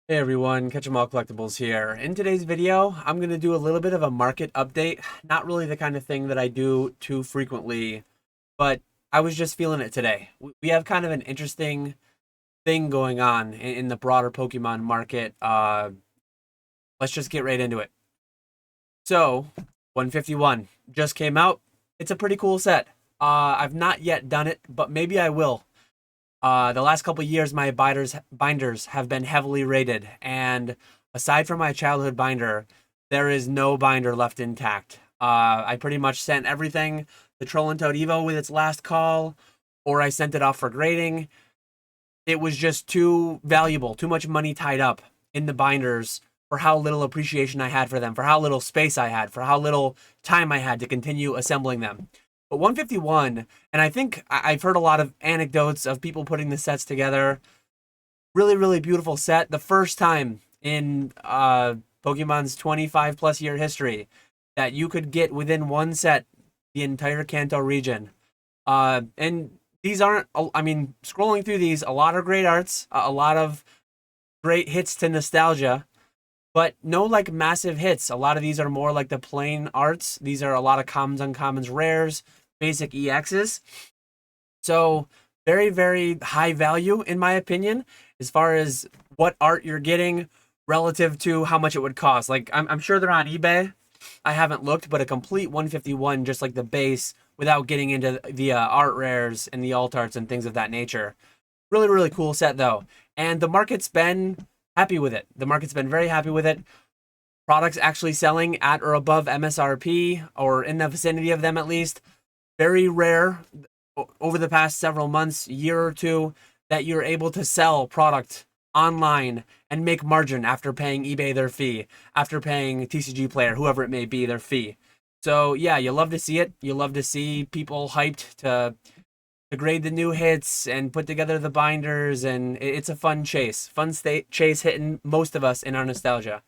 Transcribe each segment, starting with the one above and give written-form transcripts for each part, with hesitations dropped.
Hey everyone, Catch 'em All Collectibles here. In today's video, I'm going to do a little bit of a market update. Not really the kind of thing that I do too frequently, but I was just feeling it today. We have kind of an interesting thing going on in the broader Pokemon market. Let's just get right into it. So, 151 just came out. It's a pretty cool set. I've not yet done it, but maybe I will. The last couple years, my binders have been heavily rated, and aside from my childhood binder, there is no binder left intact. I pretty much sent everything to Troll and Toad Evo with its last call, or I sent it off for grading. It was just too valuable, too much money tied up in the binders for how little appreciation I had for them, for how little space I had, for how little time I had to continue assembling them. But 151, and I think I've heard a lot of anecdotes of people putting the sets together. Really, really beautiful set. The first time in Pokemon's 25 plus year history that you could get within one set the entire Kanto region. And these aren't, I mean, scrolling through these, a lot of great arts, a lot of great hits to nostalgia, but no like massive hits. A lot of these are more like the plain arts. These are a lot of commons, uncommons, rares, basic EXs. So very, very high value in my opinion, as far as what art you're getting relative to how much it would cost. Like I'm sure they're on eBay. I haven't looked, but a complete 151, just like the base, without getting into the art rares and the alt arts and things of that nature. Really, really cool set though. And the market's been happy with it. The market's been very happy with it. Products actually selling at or above MSRP, or in the vicinity of them at least. Very rare over the past several months, year or two, that you're able to sell product online and make margin after paying eBay their fee, after paying TCG Player, whoever it may be, their fee. So yeah, you love to see it. You love to see people hyped to grade the new hits and put together the binders, and it's a fun chase. Chase hitting most of us in our nostalgia.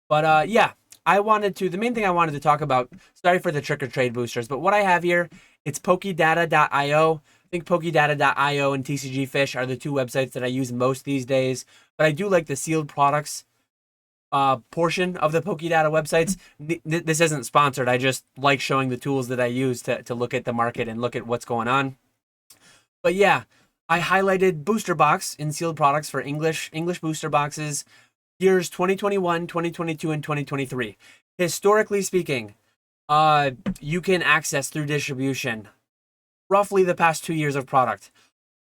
But yeah, the main thing I wanted to talk about, sorry for the trick or trade boosters, but what I have here, it's pokedata.io. I think pokedata.io and TCG Fish are the two websites that I use most these days. But I do like the sealed products portion of the Pokedata websites. This isn't sponsored. I just like showing the tools that I use to look at the market and look at what's going on. But yeah, I highlighted booster box in sealed products for English booster boxes, years 2021, 2022, and 2023. Historically speaking, you can access through distribution roughly the past 2 years of product.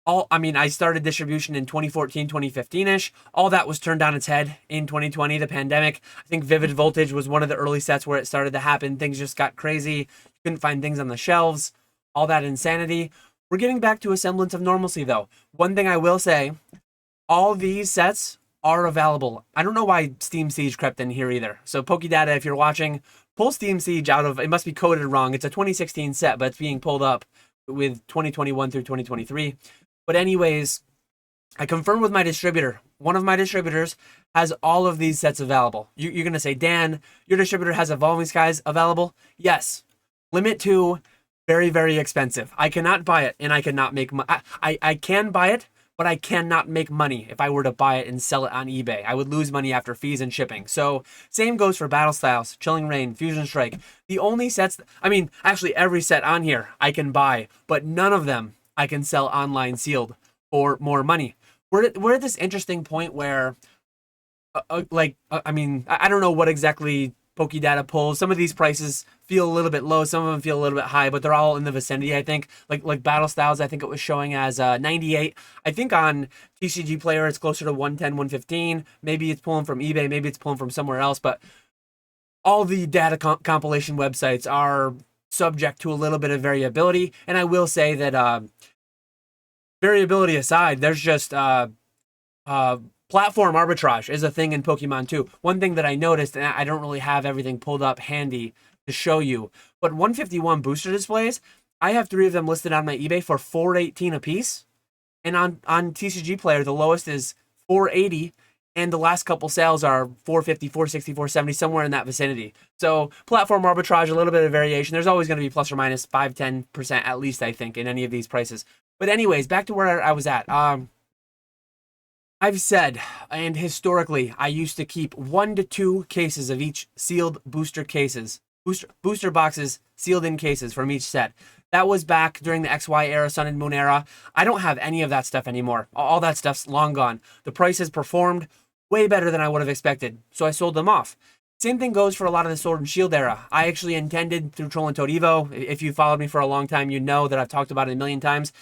I started distribution in 2014, 2015-ish. All that was turned on its head in 2020, the pandemic. I think Vivid Voltage was one of the early sets where it started to happen. Things just got crazy. You couldn't find things on the shelves. All that insanity. We're getting back to a semblance of normalcy, though. One thing I will say, all these sets are available. I don't know why Steam Siege crept in here either. So Pokedata, if you're watching, pull Steam Siege out of, it must be coded wrong. It's a 2016 set, but it's being pulled up with 2021 through 2023. But anyways, I confirmed with my distributor. One of my distributors has all of these sets available. You're going to say, Dan, your distributor has Evolving Skies available? Yes. Limit 2, very, very expensive. I cannot buy it, and I cannot make money. I can buy it, but I cannot make money if I were to buy it and sell it on eBay. I would lose money after fees and shipping. So same goes for Battle Styles, Chilling Reign, Fusion Strike. The only sets, actually every set on here I can buy, but none of them I can sell online sealed for more money. We're at this interesting point where, I don't know what exactly Pokedata pulls. Some of these prices feel a little bit low, some of them feel a little bit high, but they're all in the vicinity, I think. Like Battle Styles, I think it was showing as 98. I think on TCG Player it's closer to 110, 115. Maybe it's pulling from eBay, maybe it's pulling from somewhere else, but all the data compilation websites are subject to a little bit of variability. And I will say that variability aside, there's just platform arbitrage is a thing in Pokemon too. One thing that I noticed, and I don't really have everything pulled up handy to show you, but 151 booster displays, I have 3 of them listed on my eBay for $418 a piece. And on TCG Player, the lowest is $480, and the last couple sales are $450, $460, $470, somewhere in that vicinity. So platform arbitrage, a little bit of variation. There's always going to be plus or minus 5-10% at least, I think, in any of these prices. But anyways, back to where I was at. I've said, and historically, I used to keep 1 to 2 cases of each sealed booster boxes sealed in cases from each set. That was back during the XY era, Sun and Moon era. I don't have any of that stuff anymore. All that stuff's long gone. The price has performed way better than I would have expected, so I sold them off. Same thing goes for a lot of the Sword and Shield era. I actually intended through Troll and Toad Evo, if you followed me for a long time, you know that I've talked about it a million times.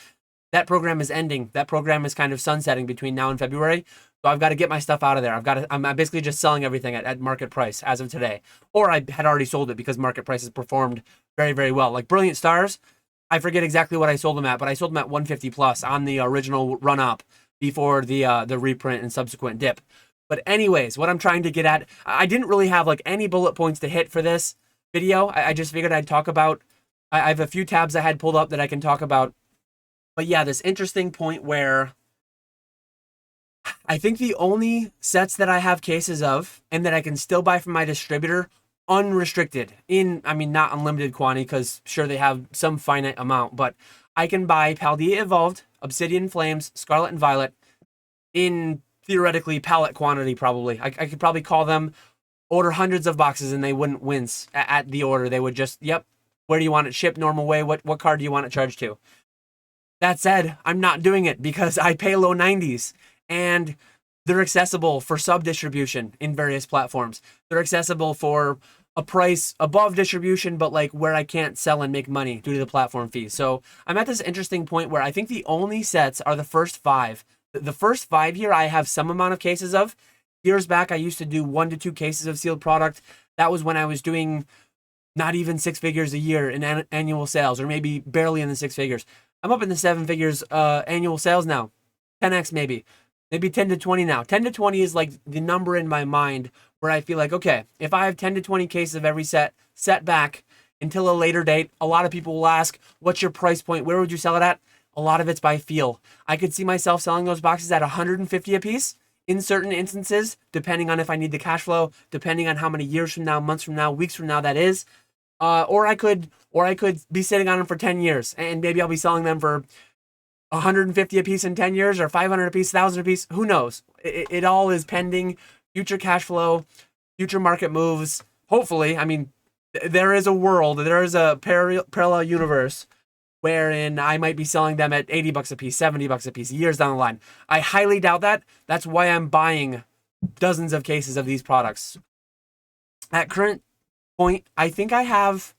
That program is ending. That program is kind of sunsetting between now and February. So I've got to get my stuff out of there. I'm basically just selling everything at market price as of today. Or I had already sold it because market prices performed very, very well. Like Brilliant Stars, I forget exactly what I sold them at, but I sold them at 150 plus on the original run up before the reprint and subsequent dip. But anyways, what I'm trying to get at, I didn't really have like any bullet points to hit for this video. I just figured I'd talk about, I have a few tabs I had pulled up that I can talk about. But yeah, this interesting point where I think the only sets that I have cases of and that I can still buy from my distributor unrestricted I mean, not unlimited quantity, because sure, they have some finite amount, but I can buy Paldea Evolved, Obsidian Flames, Scarlet and Violet in theoretically pallet quantity. Probably I could probably call them, order hundreds of boxes, and they wouldn't wince at the order. They would just, yep, where do you want it shipped, normal way, what card do you want it charged to? That said, I'm not doing it because I pay low 90s and they're accessible for sub distribution in various platforms. They're accessible for a price above distribution, but like where I can't sell and make money due to the platform fees. So I'm at this interesting point where I think the only sets are the first 5. The first 5 here I have some amount of cases of. Years back, I used to do 1 to 2 cases of sealed product. That was when I was doing not even 6 figures a year in annual sales, or maybe barely in the 6 figures. I'm up in the 7 figures annual sales now. 10x maybe 10 to 20 now. 10 to 20 is like the number in my mind where I feel like, okay, if I have 10 to 20 cases of every set back until a later date, a lot of people will ask, what's your price point? Where would you sell it at? A lot of it's by feel. I could see myself selling those boxes at 150 a piece in certain instances, depending on if I need the cash flow, depending on how many years from now, months from now, weeks from now that is. Or I could be sitting on them for 10 years and maybe I'll be selling them for 150 a piece in 10 years or 500 a piece, 1,000 a piece. Who knows? It all is pending future cash flow, future market moves. Hopefully, I mean, there is a parallel universe wherein I might be selling them at 80 bucks a piece, 70 bucks a piece, years down the line. I highly doubt that. That's why I'm buying dozens of cases of these products. At current point, I think I have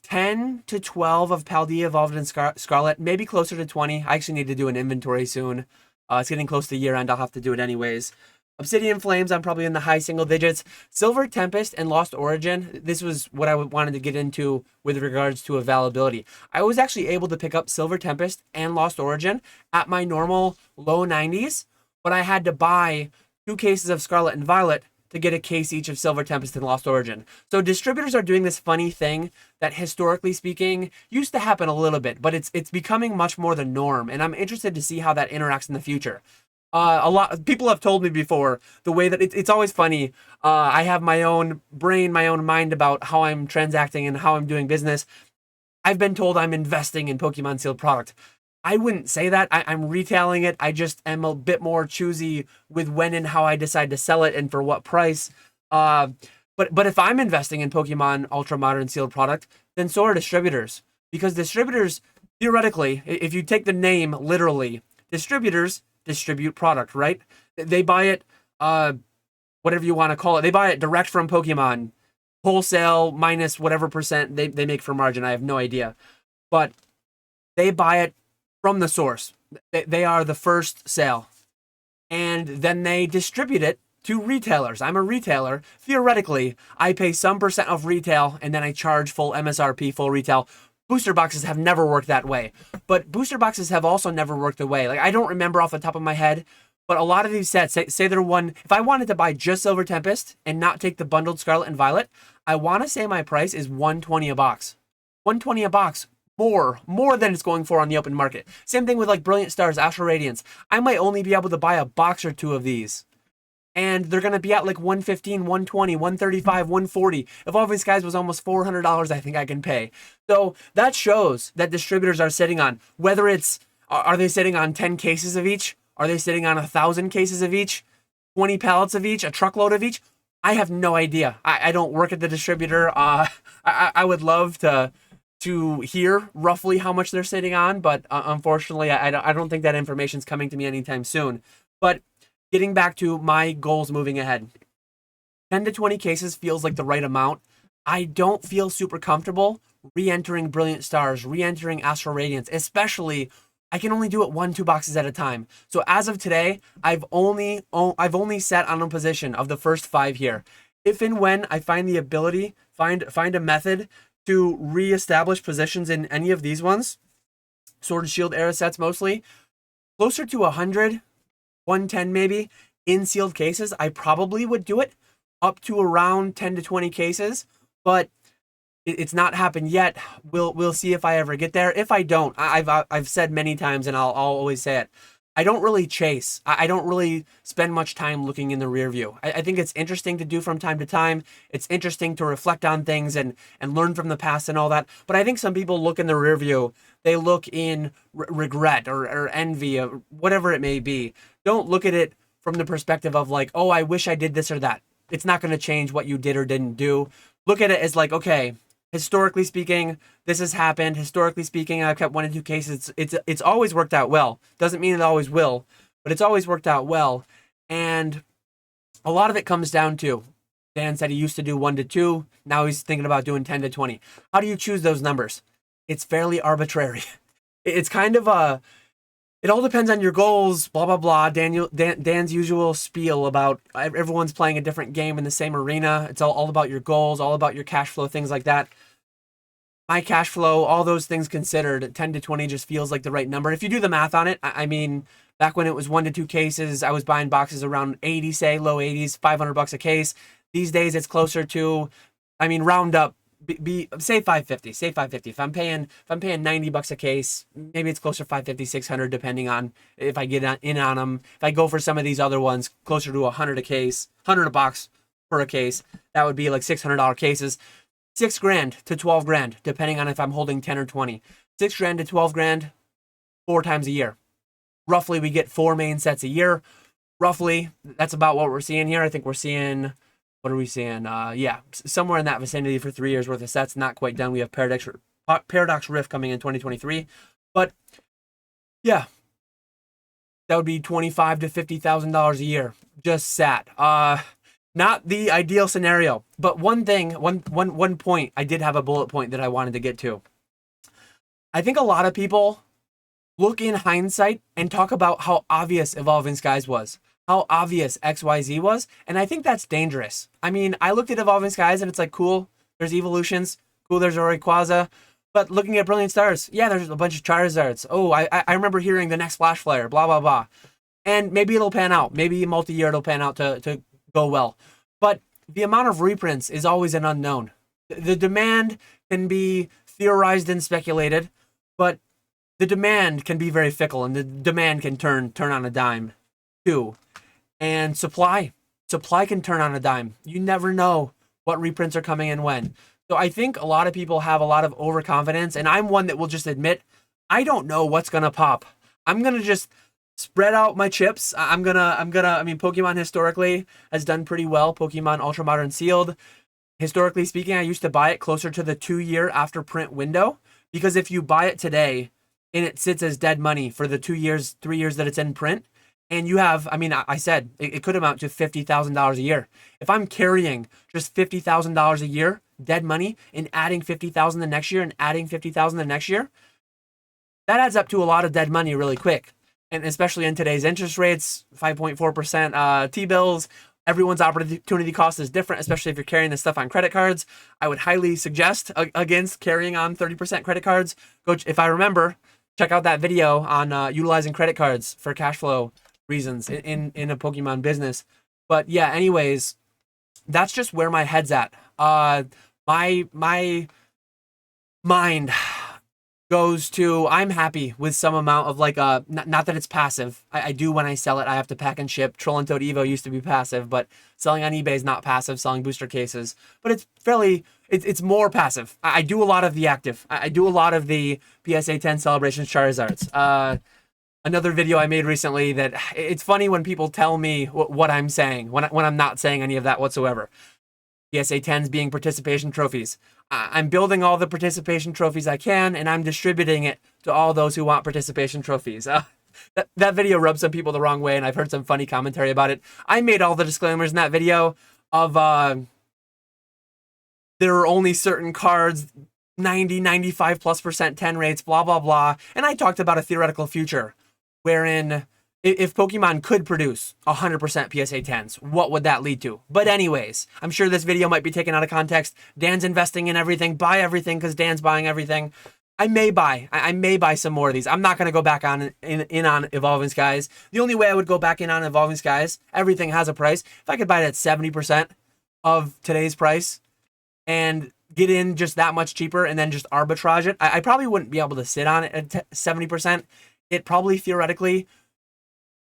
10 to 12 of Paldea Evolved and Scarlet, maybe closer to 20. I actually need to do an inventory soon. It's getting close to year end. I'll have to do it anyways. Obsidian Flames, I'm probably in the high single digits. Silver Tempest and Lost Origin, this was what I wanted to get into with regards to availability. I was actually able to pick up Silver Tempest and Lost Origin at my normal low 90s, but I had to buy 2 cases of Scarlet and Violet to get a case each of Silver Tempest and Lost Origin. So distributors are doing this funny thing that historically speaking used to happen a little bit, but it's becoming much more the norm, and I'm interested to see how that interacts in the future. A lot of people have told me before the way that it's always funny. I have my own brain, my own mind about how I'm transacting and how I'm doing business. I've been told I'm investing in Pokemon sealed product. I wouldn't say that. I'm retailing it. I just am a bit more choosy with when and how I decide to sell it and for what price. But if I'm investing in Pokemon Ultra Modern sealed product, then so are distributors. Because distributors, theoretically, if you take the name literally, distributors distribute product, right? They buy it, whatever you want to call it. They buy it direct from Pokemon, wholesale minus whatever percent they make for margin. I have no idea. But they buy it from the source. They are the first sale. And then they distribute it to retailers. I'm a retailer. Theoretically, I pay some percent of retail and then I charge full MSRP, full retail. Booster boxes have never worked that way. But booster boxes have also never worked the way. Like, I don't remember off the top of my head, but a lot of these sets, say they're one, if I wanted to buy just Silver Tempest and not take the bundled Scarlet and Violet, I want to say my price is $120 a box. $120 a box. More than it's going for on the open market. Same thing with like Brilliant Stars, Astral Radiance. I might only be able to buy a box or 2 of these. And they're going to be at like $115, $120, $135, $140. If all of these guys was almost $400, I think I can pay. So that shows that distributors are sitting on, whether it's, are they sitting on 10 cases of each? Are they sitting on 1,000 cases of each, 20 pallets of each, a truckload of each? I have no idea. I don't work at the distributor. I would love to hear roughly how much they're sitting on, but unfortunately, I don't think that information's coming to me anytime soon. But getting back to my goals moving ahead, 10 to 20 cases feels like the right amount. I don't feel super comfortable re-entering Brilliant Stars, re-entering Astral Radiance, especially I can only do it 1-2 boxes at a time. So as of today, I've only sat on a position of the first 5 here. If and when I find the ability, find a method to re-establish positions in any of these ones, Sword and Shield era sets mostly, closer to 100, 110 maybe, in sealed cases, I probably would do it up to around 10 to 20 cases, but it's not happened yet. We'll see if I ever get there. If I don't, I've said many times, and I'll always say it, I don't really chase. I don't really spend much time looking in the rear view. I think it's interesting to do from time to time. It's interesting to reflect on things and learn from the past and all that. But I think some people look in the rear view. They look in regret or envy or whatever it may be. Don't look at it from the perspective of like, oh, I wish I did this or that. It's not going to change what you did or didn't do. Look at it as like, okay, historically speaking, this has happened. Historically speaking, I've kept 1 to 2 cases. It's always worked out well. Doesn't mean it always will, but it's always worked out well. And a lot of it comes down to, Dan said he used to do 1 to 2. Now he's thinking about doing 10 to 20. How do you choose those numbers? It's fairly arbitrary. It's kind of it all depends on your goals, blah, blah, blah. Dan's usual spiel about everyone's playing a different game in the same arena. It's all about your goals, all about your cash flow, things like that. My cash flow, all those things considered, 10 to 20 just feels like the right number. If you do the math on it, I mean, back when it was 1 to 2 cases, I was buying boxes around 80, say, low 80s, $500 a case. These days, it's closer to, I mean, round up, say 550. Say 550. If I'm paying $90 a case, maybe it's closer to 550, 600, depending on if I get in on them. If I go for some of these other ones, closer to 100 a case, 100 a box per a case, that would be like $600 cases. $6,000 to $12,000, depending on if I'm holding 10 or 20. $6,000 to $12,000, 4 times a year. Roughly, we get 4 main sets a year. Roughly, that's about what we're seeing here. I think we're seeing, what are we seeing? Yeah, somewhere in that vicinity for 3 years worth of sets. Not quite done. We have Paradox Rift coming in 2023. But yeah, that would be $25,000 to $50,000 a year. Just sat. Not the ideal scenario, but one point, I did have a bullet point that I wanted to get to. I think a lot of people look in hindsight and talk about how obvious Evolving Skies was, how obvious XYZ was, and I think that's dangerous. I mean, I looked at Evolving Skies and it's like, cool, there's evolutions, cool, there's Rayquaza, but looking at Brilliant Stars, yeah, there's a bunch of Charizards. Oh, I remember hearing the next Flash Flare, blah, blah, blah. And maybe it'll pan out. Maybe multi-year it'll pan out to go well. But the amount of reprints is always an unknown. The demand can be theorized and speculated, but the demand can be very fickle, and the demand can turn on a dime too. And supply can turn on a dime. You never know what reprints are coming in when. So I think a lot of people have a lot of overconfidence, and I'm one that will just admit, I don't know what's gonna pop. I'm gonna just spread out my chips. I mean, Pokemon historically has done pretty well. Pokemon Ultra Modern Sealed. Historically speaking, I used to buy it closer to the 2-year after print window, because if you buy it today and it sits as dead money for the 2 years, 3 years that it's in print, and you have, I mean, I said it could amount to $50,000 a year. If I'm carrying just $50,000 a year, dead money, and adding $50,000 the next year and adding $50,000 the next year, that adds up to a lot of dead money really quick. And especially in today's interest rates, 5.4% T-bills, everyone's opportunity cost is different, especially if you're carrying this stuff on credit cards. I would highly suggest against carrying on 30% credit cards. Go, if I remember, check out that video on utilizing credit cards for cash flow reasons in a Pokemon business. But yeah, anyways, that's just where my head's at. My mind goes to, I'm happy with some amount of like, not that it's passive. I do when I sell it, I have to pack and ship. Troll and Toad Evo used to be passive, but selling on eBay is not passive, selling booster cases. But it's fairly, it's more passive. I do a lot of the active. I do a lot of the PSA 10 Celebrations Charizards. another video I made recently that it's funny when people tell me what I'm saying when I'm not saying any of that whatsoever. PSA 10s being participation trophies. I'm building all the participation trophies I can, and I'm distributing it to all those who want participation trophies. That video rubbed some people the wrong way, and I've heard some funny commentary about it. I made all the disclaimers in that video of there are only certain cards, 90, 95+% 10 rates, blah, blah, blah. And I talked about a theoretical future wherein if Pokemon could produce 100% PSA 10s, what would that lead to? But anyways, I'm sure this video might be taken out of context. Dan's investing in everything, buy everything because Dan's buying everything. I may buy some more of these. I'm not going to go back on Evolving Skies. The only way I would go back in on Evolving Skies, everything has a price. If I could buy it at 70% of today's price and get in just that much cheaper and then just arbitrage it, I probably wouldn't be able to sit on it at 70%. It probably theoretically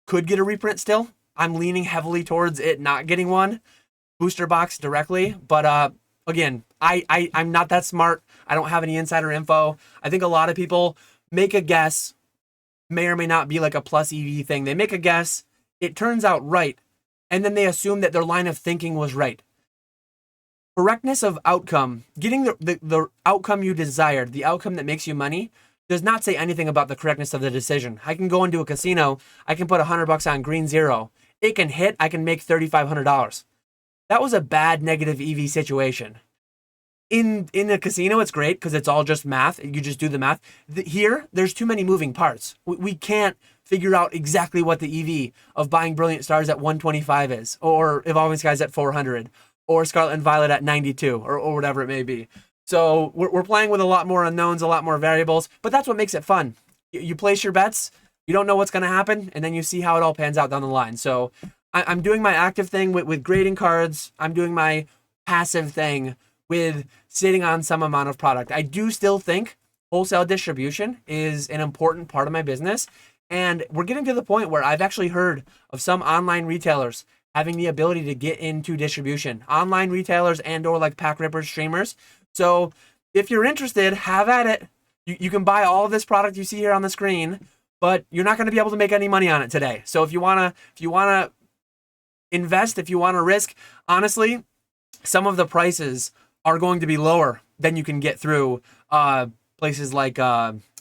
could get a reprint still. I'm leaning heavily towards it not getting one booster box directly, but again, I'm not that smart. I don't have any insider info. I think a lot of people make a guess, may or may not be like a plus EV thing. They make a guess, it turns out right, and then they assume that their line of thinking was right. Correctness of outcome, getting the outcome you desired, the outcome that makes you money, does not say anything about the correctness of the decision. I can go into a casino, I can put $100 on green zero. It can hit, I can make $3,500. That was a bad negative EV situation. In a casino, it's great because it's all just math. You just do the math. Here, there's too many moving parts. We can't figure out exactly what the EV of buying Brilliant Stars at 125 is, or Evolving Skies at 400, or Scarlet and Violet at 92, or whatever it may be. So we're playing with a lot more unknowns, a lot more variables, but that's what makes it fun. You place your bets, you don't know what's going to happen, and then you see how it all pans out down the line. So I'm doing my active thing with grading cards. I'm doing my passive thing with sitting on some amount of product. I do still think wholesale distribution is an important part of my business. And we're getting to the point where I've actually heard of some online retailers having the ability to get into distribution. Online retailers and or like pack rippers, streamers. So if you're interested, have at it. You can buy all of this product you see here on the screen, but you're not going to be able to make any money on it today. So if you want to invest, if you want to risk, honestly, some of the prices are going to be lower than you can get through places like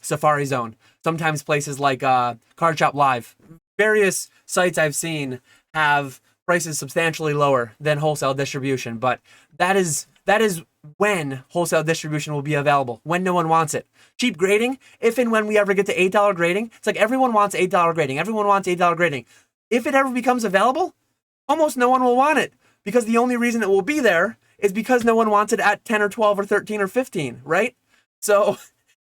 Safari Zone. Sometimes places like Card Shop Live. Various sites I've seen have prices substantially lower than wholesale distribution, but that is when wholesale distribution will be available, when no one wants it. Cheap grading, if and when we ever get to $8 grading, it's like everyone wants $8 grading. Everyone wants $8 grading. If it ever becomes available, almost no one will want it because the only reason it will be there is because no one wants it at 10 or 12 or 13 or 15, right? So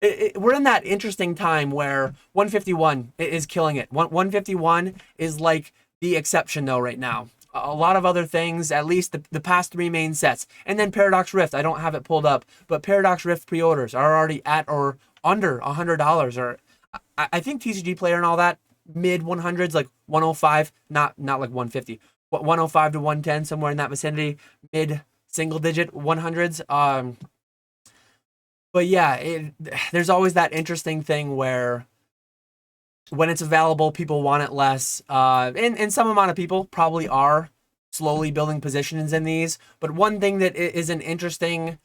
we're in that interesting time where 151 is killing it. 151 is like the exception though right now. A lot of other things, at least the past three main sets. And then Paradox Rift, I don't have it pulled up, but Paradox Rift pre-orders are already at or under $100. Or I think TCG Player and all that, mid 100s, like 105, not like 150, but 105 to 110, somewhere in that vicinity, mid single digit 100s. But yeah, there's always that interesting thing where when it's available, people want it less. And some amount of people probably are slowly building positions in these. But one thing that is an interesting,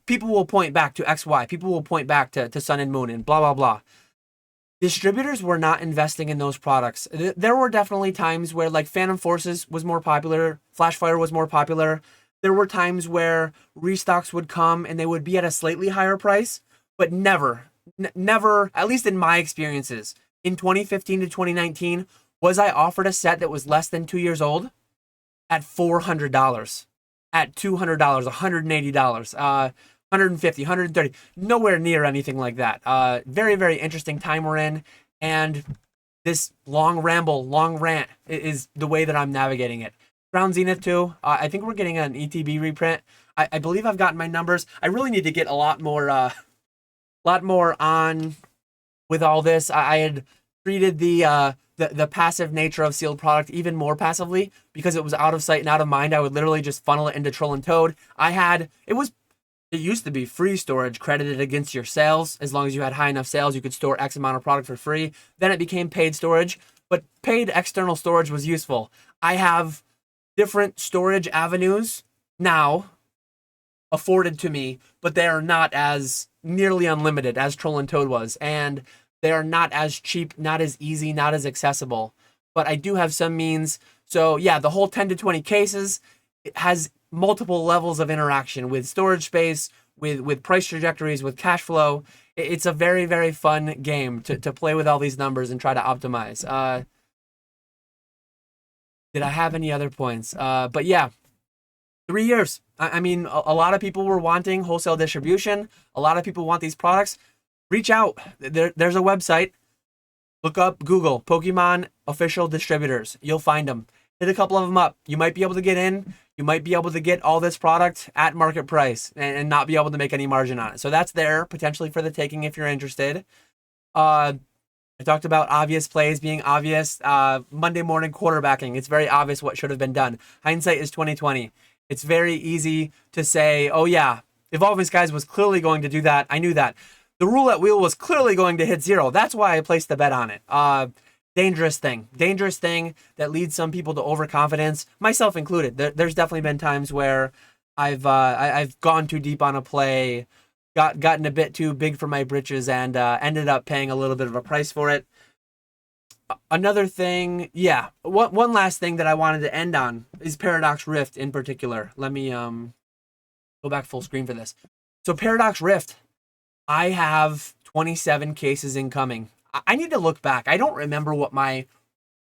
people will point back to XY. People will point back to Sun and Moon and blah, blah, blah. Distributors were not investing in those products. There were definitely times where like Phantom Forces was more popular. Flashfire was more popular. There were times where restocks would come and they would be at a slightly higher price, but never, at least in my experiences, in 2015 to 2019, was I offered a set that was less than 2 years old at $400, at $200, $180, 150, 130, nowhere near anything like that. Very, very interesting time we're in. And this long ramble, long rant is the way that I'm navigating it. Crown Zenith too. I think we're getting an ETB reprint. I believe I've gotten my numbers. I really need to get a lot more on with all this. I had treated the passive nature of sealed product even more passively because it was out of sight and out of mind. I would literally just funnel it into Troll and Toad. It was It used to be free storage credited against your sales. As long as you had high enough sales, you could store X amount of product for free. Then it became paid storage, but paid external storage was useful. I have different storage avenues now afforded to me, but they are not as nearly unlimited as Troll and Toad was. And they are not as cheap, not as easy, not as accessible. But I do have some means. So yeah, the whole 10 to 20 cases has multiple levels of interaction with storage space, with price trajectories, with cash flow. It's a very, very fun game to play with all these numbers and try to optimize. Did I have any other points? But yeah, 3 years. I mean, a lot of people were wanting wholesale distribution. A lot of people want these products. Reach out. There's a website. Look up Google Pokemon official distributors. You'll find them. Hit a couple of them up. You might be able to get in. You might be able to get all this product at market price and not be able to make any margin on it. So that's there potentially for the taking if you're interested. I talked about obvious plays being obvious. Monday morning quarterbacking. It's very obvious what should have been done. Hindsight is 2020. It's very easy to say, oh yeah, Evolving Skies was clearly going to do that. I knew that. The roulette wheel was clearly going to hit zero. That's why I placed the bet on it. Dangerous thing that leads some people to overconfidence, myself included. There's definitely been times where I've gone too deep on a play, gotten a bit too big for my britches, and ended up paying a little bit of a price for it. Another thing, yeah, one last thing that I wanted to end on is Paradox Rift in particular. Let me go back full screen for this. So Paradox Rift, I have 27 cases incoming. I need to look back. I don't remember what my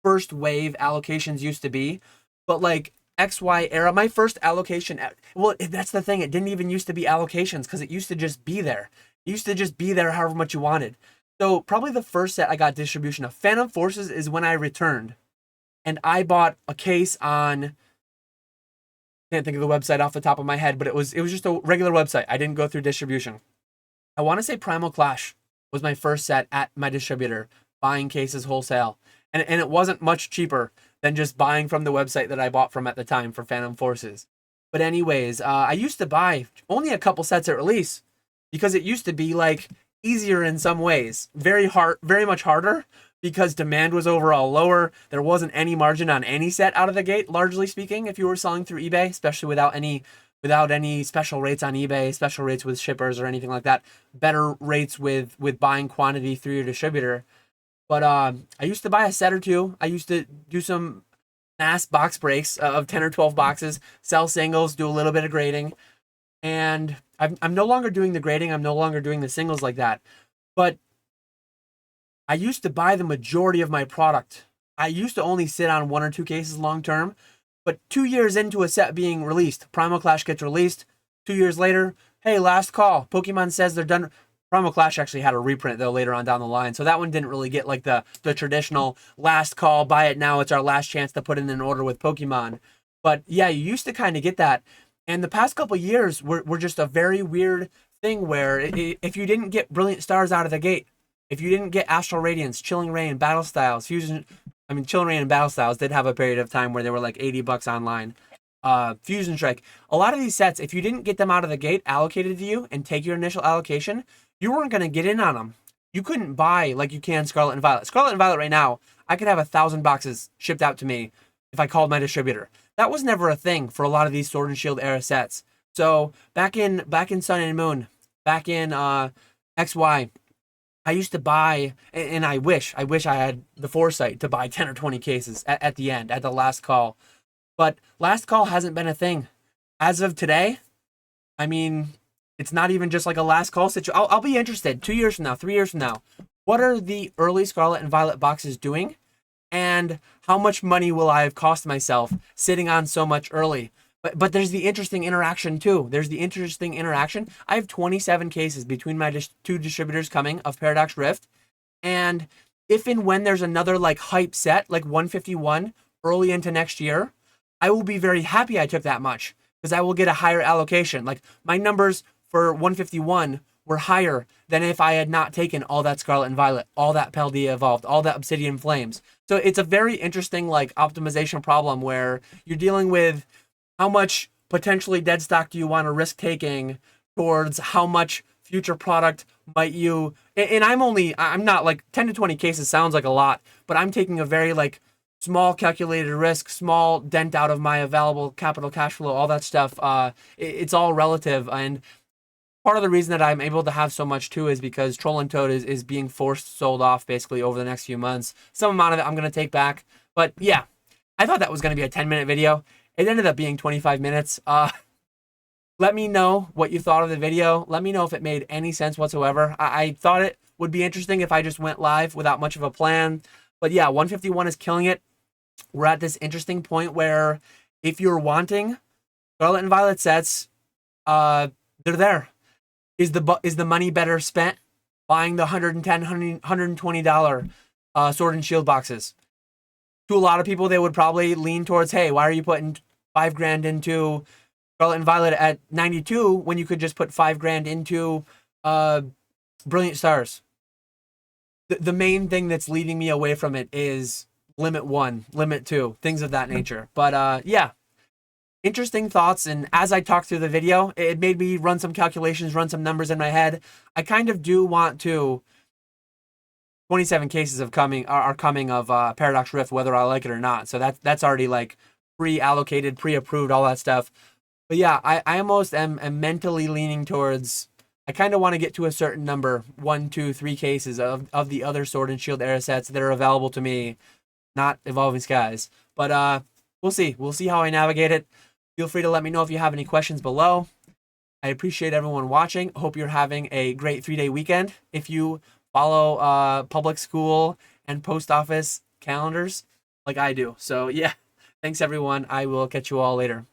first wave allocations used to be, but like XY era, my first allocation, well, that's the thing. It didn't even used to be allocations because it used to just be there. It used to just be there however much you wanted. So probably the first set I got distribution of Phantom Forces is when I returned, and I bought a case on, can't think of the website off the top of my head, but it was just a regular website. I didn't go through distribution. I want to say Primal Clash was my first set at my distributor, buying cases wholesale. And it wasn't much cheaper than just buying from the website that I bought from at the time for Phantom Forces. But anyways, I used to buy only a couple sets at release because it used to be like easier in some ways. Very much harder because demand was overall lower. There wasn't any margin on any set out of the gate, largely speaking, if you were selling through eBay, especially without any special rates on eBay, special rates with shippers or anything like that, better rates with buying quantity through your distributor. But I used to buy a set or two. I used to do some mass box breaks of 10 or 12 boxes, sell singles, do a little bit of grading. And I'm no longer doing the grading. I'm no longer doing the singles like that. But I used to buy the majority of my product. I used to only sit on 1 or 2 cases long term. But 2 years into a set being released, Primal Clash gets released. 2 years later, hey, last call. Pokemon says they're done. Primal Clash actually had a reprint, though, later on down the line. So that one didn't really get like the traditional last call, buy it now, it's our last chance to put in an order with Pokemon. But yeah, you used to kind of get that. And the past couple years were just a very weird thing where if you didn't get Brilliant Stars out of the gate, if you didn't get Astral Radiance, Chilling Reign, Battle Styles, Chilling Reign and Battle Styles did have a period of time where they were like $80 online. Fusion Strike. A lot of these sets, if you didn't get them out of the gate allocated to you and take your initial allocation, you weren't going to get in on them. You couldn't buy like you can Scarlet and Violet. Scarlet and Violet right now, I could have 1,000 boxes shipped out to me if I called my distributor. That was never a thing for a lot of these Sword and Shield era sets. So back in Sun and Moon, back in XY, I used to buy, and I wish I had the foresight to buy 10 or 20 cases at the end, at the last call. But last call hasn't been a thing. As of today, I mean, it's not even just like a last call situation. I'll be interested 2 years from now, 3 years from now. What are the early Scarlet and Violet boxes doing? And how much money will I have cost myself sitting on so much early? But there's the interesting interaction too. I have 27 cases between my two distributors coming of Paradox Rift. And if and when there's another like hype set, like 151 early into next year, I will be very happy I took that much because I will get a higher allocation. Like my numbers for 151 were higher than if I had not taken all that Scarlet and Violet, all that Paldea Evolved, all that Obsidian Flames. So it's a very interesting like optimization problem where you're dealing with how much potentially dead stock do you want to risk taking towards how much future product might you, and I'm not like 10 to 20 cases sounds like a lot, but I'm taking a very like small calculated risk, small dent out of my available capital, cash flow, all that stuff. It's all relative. And part of the reason that I'm able to have so much too is because Troll and Toad is being forced sold off basically over the next few months. Some amount of it I'm going to take back. But yeah, I thought that was going to be a 10-minute video. It ended up being 25 minutes. Let me know what you thought of the video. Let me know if it made any sense whatsoever. I thought it would be interesting if I just went live without much of a plan. But yeah, 151 is killing it. We're at this interesting point where if you're wanting Scarlet and Violet sets, they're there. Is the money better spent buying the $110, $120 Sword and Shield boxes? To a lot of people, they would probably lean towards, hey, why are you putting $5,000 into Scarlet and Violet at 92 when you could just put $5,000 into Brilliant Stars? The main thing that's leading me away from it is Limit 1, Limit 2, things of that nature. But yeah, interesting thoughts. And as I talked through the video, it made me run some calculations, run some numbers in my head. I kind of do want to. 27 cases are coming of Paradox Rift, whether I like it or not. So that's already like pre-allocated, pre-approved, all that stuff. But yeah, I almost am mentally leaning towards, I kind of want to get to a certain number, 1, 2, 3 cases of the other Sword and Shield era sets that are available to me, not Evolving Skies. But we'll see. We'll see how I navigate it. Feel free to let me know if you have any questions below. I appreciate everyone watching. Hope you're having a great 3-day weekend. If you follow public school and post office calendars like I do. So yeah, thanks everyone. I will catch you all later.